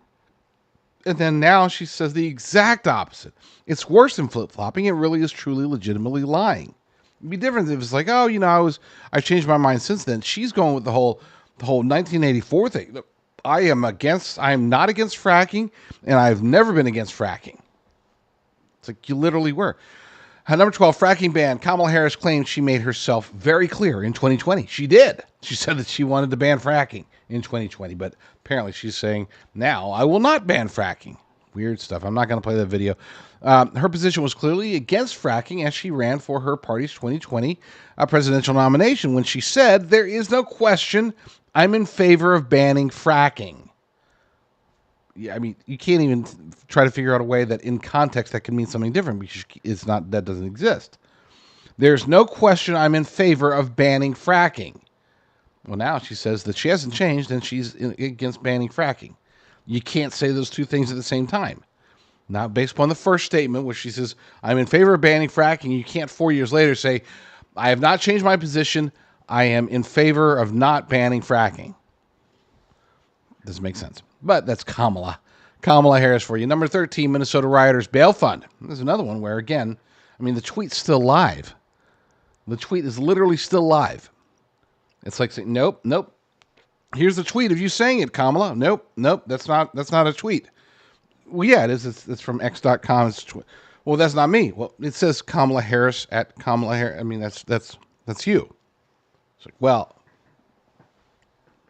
and then now she says the exact opposite. It's worse than flip-flopping. It really is truly legitimately lying. It'd be different if it's like, oh, I've changed my mind since then. She's going with the whole 1984 thing. Look, I am not against fracking, and I've never been against fracking. It's like you literally were. Number 12, fracking ban. Kamala Harris claimed she made herself very clear in 2020. She did. She said that she wanted to ban fracking in 2020, but apparently she's saying, now I will not ban fracking. Weird stuff. I'm not going to play that video. Her position was clearly against fracking as she ran for her party's 2020 presidential nomination when she said, there is no question I'm in favor of banning fracking. Yeah, I mean, you can't even try to figure out a way that in context that can mean something different because that doesn't exist. There's no question I'm in favor of banning fracking. Well, now she says that she hasn't changed and she's against banning fracking. You can't say those two things at the same time. Not based upon the first statement where she says, I'm in favor of banning fracking. You can't 4 years later say, I have not changed my position. I am in favor of not banning fracking. Doesn't make sense. But that's Kamala Harris for you. Number 13, Minnesota rioters bail fund. There's another one where, again, I mean, the tweet's still live. The tweet is literally still live. It's like saying, nope. Here's the tweet of you saying it, Kamala. Nope. That's not a tweet. Well, yeah, it is. It's from x.com. Well, that's not me. Well, it says Kamala Harris at Kamala Harris. I mean, that's you. It's like, well,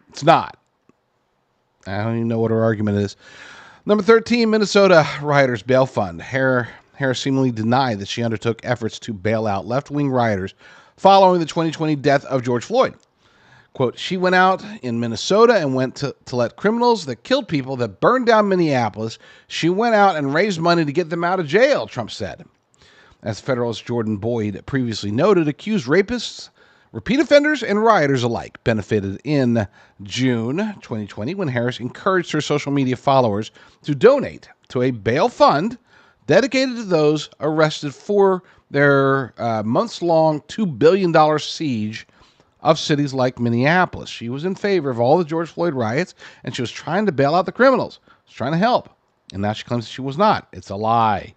it's not. I don't even know what her argument is. Number 13, Minnesota rioters bail fund. Harris seemingly denied that she undertook efforts to bail out left-wing rioters following the 2020 death of George Floyd. Quote, she went out in Minnesota and went to let criminals that killed people, that burned down Minneapolis. She went out and raised money to get them out of jail, Trump said. As Federalist Jordan Boyd previously noted, accused rapists, repeat offenders, and rioters alike benefited in June 2020 when Harris encouraged her social media followers to donate to a bail fund dedicated to those arrested for their months-long $2 billion siege of cities like Minneapolis. She was in favor of all the George Floyd riots, and she was trying to bail out the criminals. She was trying to help. And now she claims she was not. It's a lie.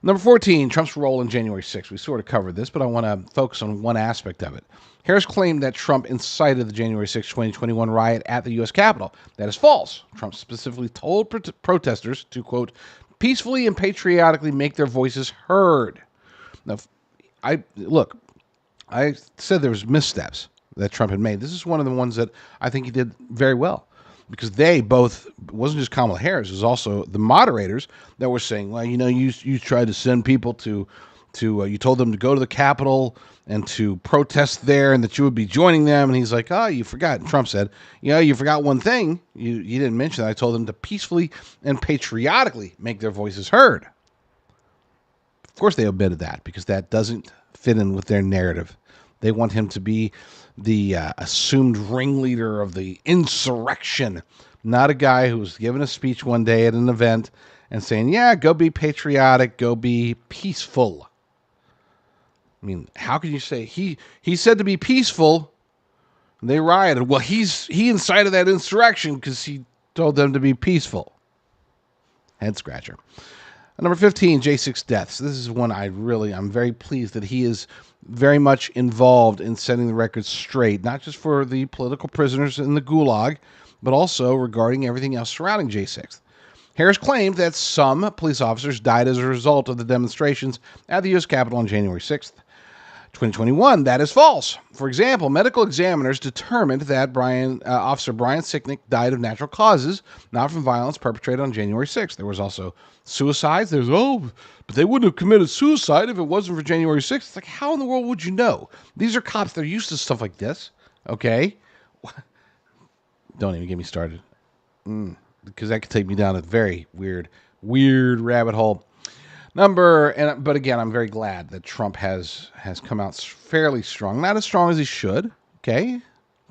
Number 14, Trump's role in January 6th. We sort of covered this, but I want to focus on one aspect of it. Harris claimed that Trump incited the January 6, 2021 riot at the U.S. Capitol. That is false. Trump specifically told protesters to, quote, peacefully and patriotically make their voices heard. Now, I said there was missteps that Trump had made. This is one of the ones that I think he did very well, because they both, it wasn't just Kamala Harris, it was also the moderators that were saying, well, you tried to send people to you told them to go to the Capitol and to protest there and that you would be joining them. And he's like, oh, you forgot. And Trump said, you forgot one thing. You didn't mention that. I told them to peacefully and patriotically make their voices heard. Of course they omitted that because that doesn't fit in with their narrative. They want him to be the assumed ringleader of the insurrection, not a guy who was giving a speech one day at an event and saying, yeah, go be patriotic, go be peaceful. I mean, how can you say he said to be peaceful? And they rioted. Well, he incited that insurrection because he told them to be peaceful. Head scratcher. Number 15, J6 deaths. This is one I'm very pleased that he is very much involved in setting the record straight, not just for the political prisoners in the gulag, but also regarding everything else surrounding J6. Harris claimed that some police officers died as a result of the demonstrations at the U.S. Capitol on January 6th, 2021. That is false. For example, medical examiners determined that Officer Brian Sicknick died of natural causes, not from violence perpetrated on January 6th. There was also suicides. But they wouldn't have committed suicide if it wasn't for January 6th. It's like, how in the world would you know? These are cops. They're used to stuff like this. Okay? Don't even get me started. Because that could take me down a very weird rabbit hole. But again, I'm very glad that Trump has come out fairly strong. Not as strong as he should, okay?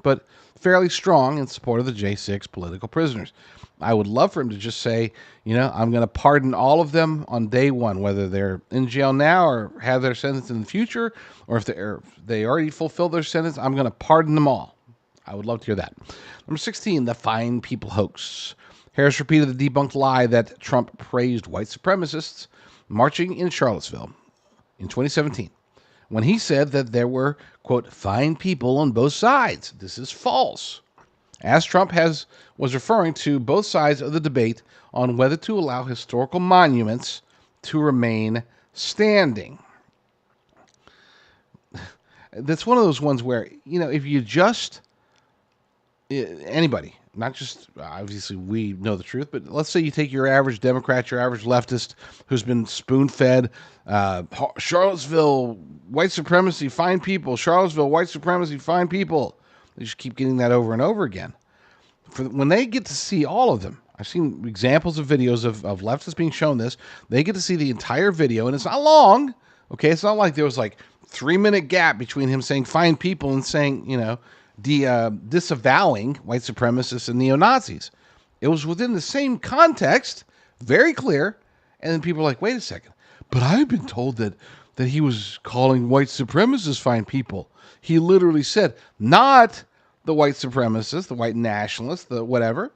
But fairly strong in support of the J6 political prisoners. I would love for him to just say, I'm going to pardon all of them on day one, whether they're in jail now or have their sentence in the future, or if they already fulfilled their sentence, I'm going to pardon them all. I would love to hear that. Number 16, the Fine People hoax. Harris repeated the debunked lie that Trump praised white supremacists marching in Charlottesville in 2017 when he said that there were, quote, fine people on both sides. This is false. As Trump was referring to both sides of the debate on whether to allow historical monuments to remain standing. That's one of those ones where, if you just, anybody, not just, obviously we know the truth, but let's say you take your average Democrat, your average leftist who's been spoon-fed, Charlottesville, white supremacy, fine people, Charlottesville, white supremacy, fine people. They just keep getting that over and over again. When they get to see all of them, I've seen examples of videos of leftists being shown this, they get to see the entire video, and it's not long, okay? It's not like there was 3-minute gap between him saying fine people and saying, disavowing white supremacists and neo-Nazis. It was within the same context, very clear, and then people are like, wait a second, but I've been told that he was calling white supremacists fine people. He literally said, not the white supremacists, the white nationalists, the whatever.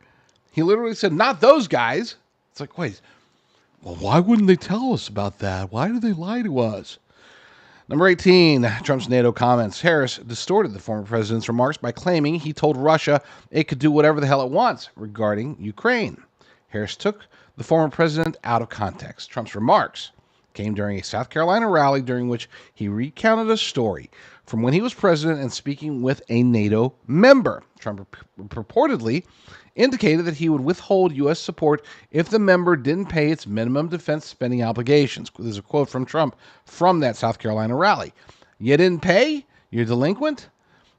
He literally said, not those guys. It's like, wait, Well, why wouldn't they tell us about that? Why do they lie to us? Number 18, Trump's NATO comments. Harris distorted the former president's remarks by claiming he told Russia it could do whatever the hell it wants regarding Ukraine. Harris took the former president out of context. Trump's remarks came during a South Carolina rally during which he recounted a story from when he was president and speaking with a NATO member. Trump purportedly indicated that he would withhold U.S. support if the member didn't pay its minimum defense spending obligations. There's a quote from Trump from that South Carolina rally. You didn't pay? You're delinquent?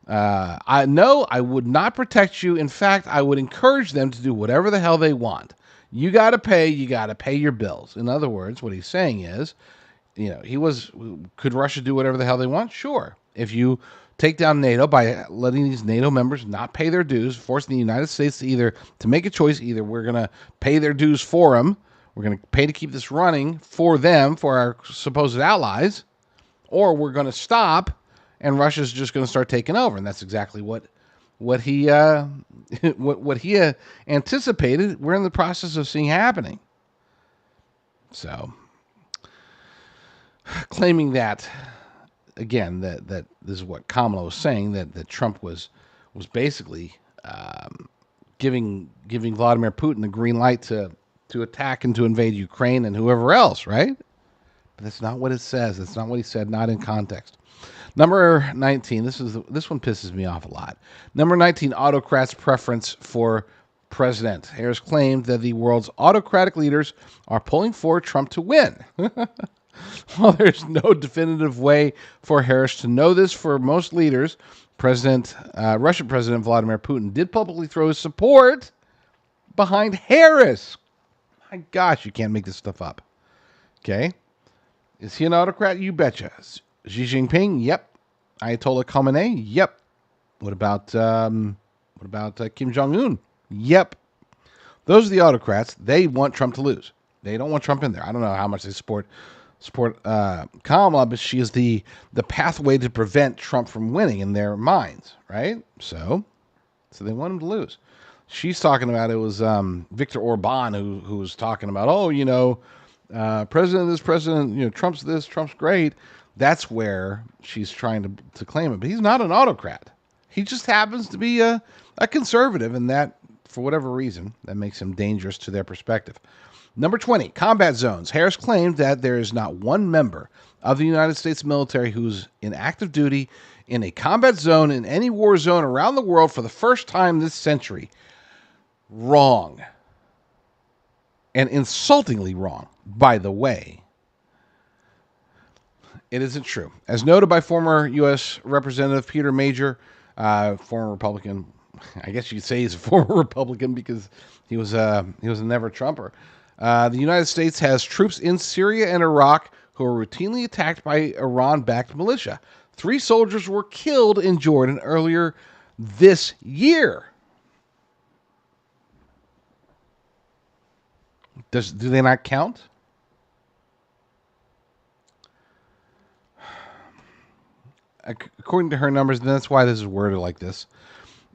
I would not protect you. In fact, I would encourage them to do whatever the hell they want. You got to pay your bills. In other words, what he's saying is, could Russia do whatever the hell they want? Sure. If you take down NATO by letting these NATO members not pay their dues, forcing the United States to make a choice. Either we're going to pay their dues for them, we're going to pay to keep this running for them, for our supposed allies, or we're going to stop, and Russia's just going to start taking over. And that's exactly what he anticipated. We're in the process of seeing happening. So, claiming that. Again, that this is what Kamala was saying, that Trump was basically giving Vladimir Putin the green light to attack and to invade Ukraine and whoever else, right? But that's not what it says. That's not what he said, not in context. Number 19, this one pisses me off a lot. Number 19, autocrats' preference for president. Harris claimed that the world's autocratic leaders are pulling for Trump to win. While there's no definitive way for Harris to know this, for most leaders, Russian President Vladimir Putin did publicly throw his support behind Harris. My gosh, you can't make this stuff up. Okay? Is he an autocrat? You betcha. Xi Jinping? Yep. Ayatollah Khamenei? Yep. What about Kim Jong-un? Yep. Those are the autocrats. They want Trump to lose. They don't want Trump in there. I don't know how much they support Kamala, but she is the pathway to prevent Trump from winning in their minds, right? So they want him to lose. She's talking about, it was Viktor Orban who was talking about, president this, president, Trump's this, Trump's great. That's where she's trying to claim it. But he's not an autocrat. He just happens to be a conservative, and that, for whatever reason, that makes him dangerous to their perspective. Number 20, combat zones. Harris claimed that there is not one member of the United States military who's in active duty in a combat zone in any war zone around the world for the first time this century. Wrong. And insultingly wrong, by the way. It isn't true. As noted by former U.S. Representative Peter Major, former Republican, I guess you could say he's a former Republican because he was a never Trumper. The United States has troops in Syria and Iraq who are routinely attacked by Iran-backed militia. 3 soldiers were killed in Jordan earlier this year. Do they not count? According to her numbers, that's why this is worded like this.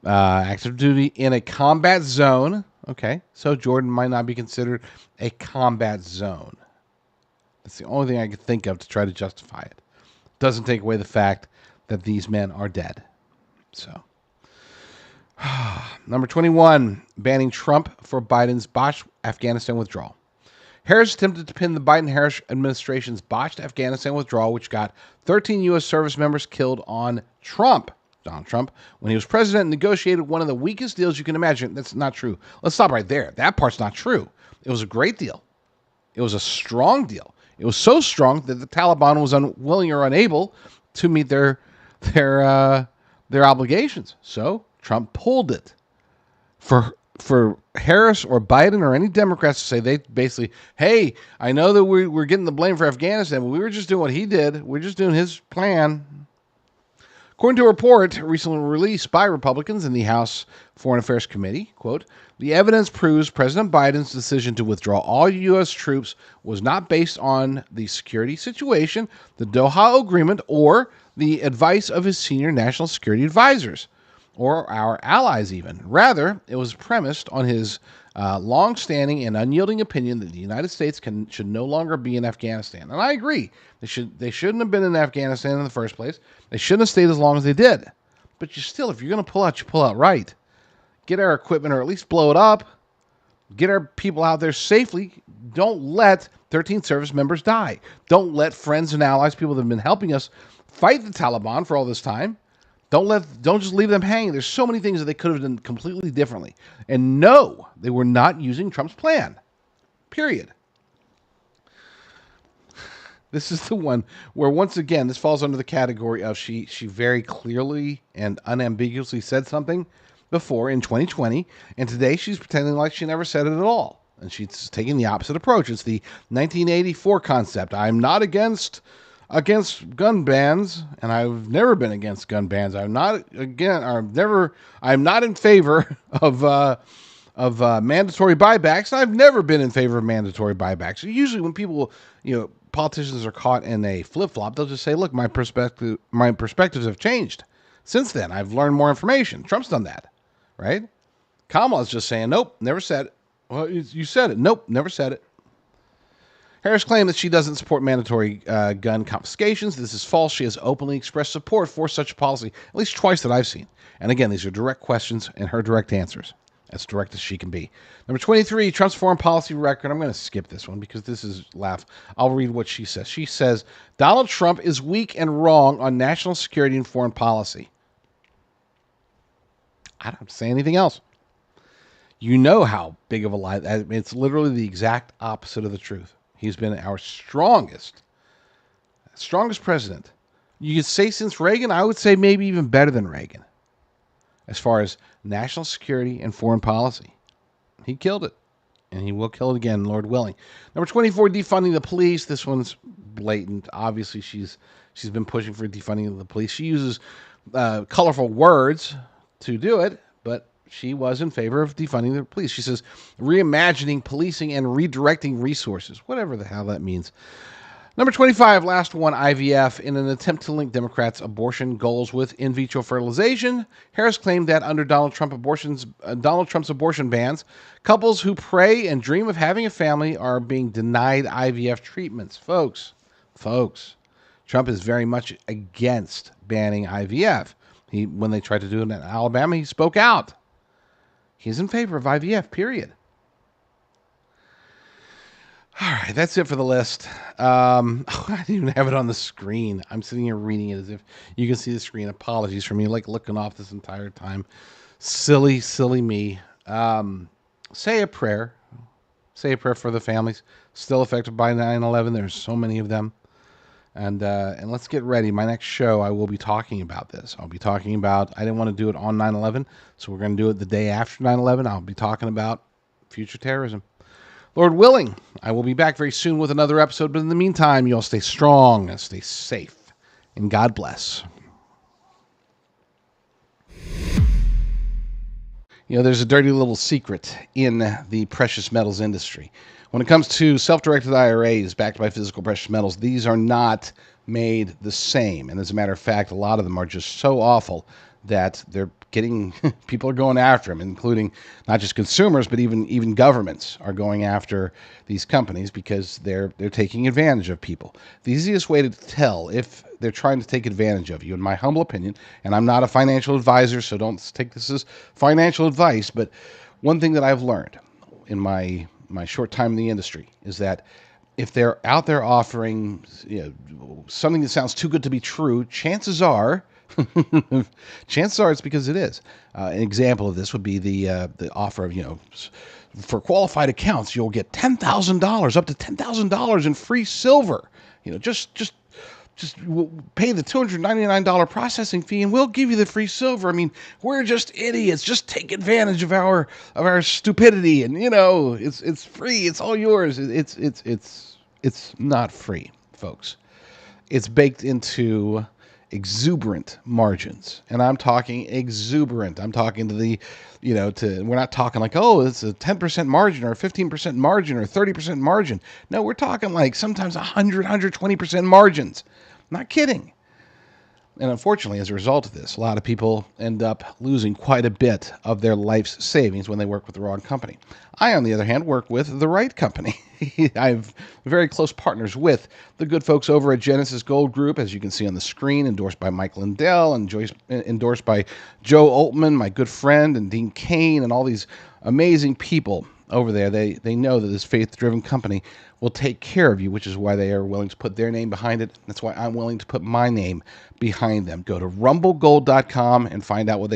Active duty in a combat zone. Okay, so Jordan might not be considered a combat zone. That's the only thing I could think of to try to justify it. Doesn't take away the fact that these men are dead. So, number 21, banning Trump for Biden's botched Afghanistan withdrawal. Harris attempted to pin the Biden-Harris administration's botched Afghanistan withdrawal, which got 13 U.S. service members killed, on Donald Trump, when he was president, and negotiated one of the weakest deals you can imagine. That's not true. Let's stop right there. That part's not true. It was a great deal. It was a strong deal. It was so strong that the Taliban was unwilling or unable to meet their obligations. So Trump pulled it. For Harris or Biden or any Democrats to say, they basically, hey, I know that we're getting the blame for Afghanistan, but we were just doing what he did. We're just doing his plan. According to a report recently released by Republicans in the House Foreign Affairs Committee, quote, the evidence proves President Biden's decision to withdraw all U.S. troops was not based on the security situation, the Doha Agreement, or the advice of his senior national security advisors, or our allies even. Rather, it was premised on his long-standing and unyielding opinion that the United States should no longer be in Afghanistan. And I agree. They shouldn't have been in Afghanistan in the first place. They shouldn't have stayed as long as they did. But if you're going to pull out, you pull out right. Get our equipment or at least blow it up. Get our people out there safely. Don't let 13 service members die. Don't let friends and allies, people that have been helping us fight the Taliban for all this time. Don't just leave them hanging. There's so many things that they could have done completely differently. And no, they were not using Trump's plan. Period. This is the one where, once again, this falls under the category of she very clearly and unambiguously said something before in 2020, and today she's pretending like she never said it at all. And she's taking the opposite approach. It's the 1984 concept. I'm not against gun bans, and I've never been against gun bans. I'm not in favor of mandatory buybacks. I've never been in favor of mandatory buybacks. Usually when people, politicians are caught in a flip-flop, they'll just say, look, my perspectives have changed. Since then, I've learned more information. Trump's done that, right? Kamala's just saying, nope, never said it. Well, you said it. Nope, never said it. Harris claimed that she doesn't support mandatory gun confiscations. This is false. She has openly expressed support for such a policy, at least twice that I've seen. And again, these are direct questions and her direct answers, as direct as she can be. Number 23, Trump's foreign policy record. I'm going to skip this one because this is laugh. I'll read what she says. She says, Donald Trump is weak and wrong on national security and foreign policy. I don't have to say anything else. You know how big of a lie. It's literally the exact opposite of the truth. He's been our strongest president. You could say since Reagan, I would say maybe even better than Reagan, as far as national security and foreign policy. He killed it, and he will kill it again, Lord willing. Number 24, defunding the police. This one's blatant. Obviously, she's been pushing for defunding of the police. She uses colorful words to do it, but she was in favor of defunding the police. She says, reimagining policing and redirecting resources, whatever the hell that means. Number 25, last one, IVF. In an attempt to link Democrats' abortion goals with in vitro fertilization, Harris claimed that under Donald Trump's abortion bans, couples who pray and dream of having a family are being denied IVF treatments. Folks, Trump is very much against banning IVF. When they tried to do it in Alabama, he spoke out. He's in favor of IVF, period. All right, that's it for the list. I didn't even have it on the screen. I'm sitting here reading it as if you can see the screen. Apologies for me, looking off this entire time. Silly me. Say a prayer. Say a prayer for the families still affected by 9/11. There's so many of them. And let's get ready. My next show, I will be talking about this. I'll be talking about, I didn't want to do it on 9/11, so we're going to do it the day after 9/11. I'll be talking about future terrorism. Lord willing, I will be back very soon with another episode. But in the meantime, you all stay strong and stay safe. And God bless. There's a dirty little secret in the precious metals industry. When it comes to self-directed IRAs backed by physical precious metals, these are not made the same. And as a matter of fact, a lot of them are just so awful that people are going after them, including not just consumers, but even governments are going after these companies because they're taking advantage of people. The easiest way to tell if they're trying to take advantage of you, in my humble opinion, and I'm not a financial advisor, so don't take this as financial advice, but one thing that I've learned in my short time in the industry is that if they're out there offering something that sounds too good to be true, chances are it's because it is. An example of this would be the offer of, for qualified accounts, you'll get $10,000, up to $10,000 in free silver. Just pay the $299 processing fee and we'll give you the free silver. I mean, we're just idiots. Just take advantage of our stupidity, and it's free. It's all yours. It's not free, folks. It's baked into exuberant margins, and I'm talking exuberant. I'm talking to the, we're not talking like, oh, it's a 10% margin or a 15% margin or 30% margin. No, we're talking like sometimes 100, 120% margins. Not kidding. And unfortunately, as a result of this, a lot of people end up losing quite a bit of their life's savings when they work with the wrong company. I, on the other hand, work with the right company. I have very close partners with the good folks over at Genesis Gold Group, as you can see on the screen, endorsed by Mike Lindell and endorsed by Joe Altman, my good friend, and Dean Kane, and all these amazing people over there. They know that this faith-driven company will take care of you, which is why they are willing to put their name behind it. That's why I'm willing to put my name behind them. Go to rumblegold.com and find out what they can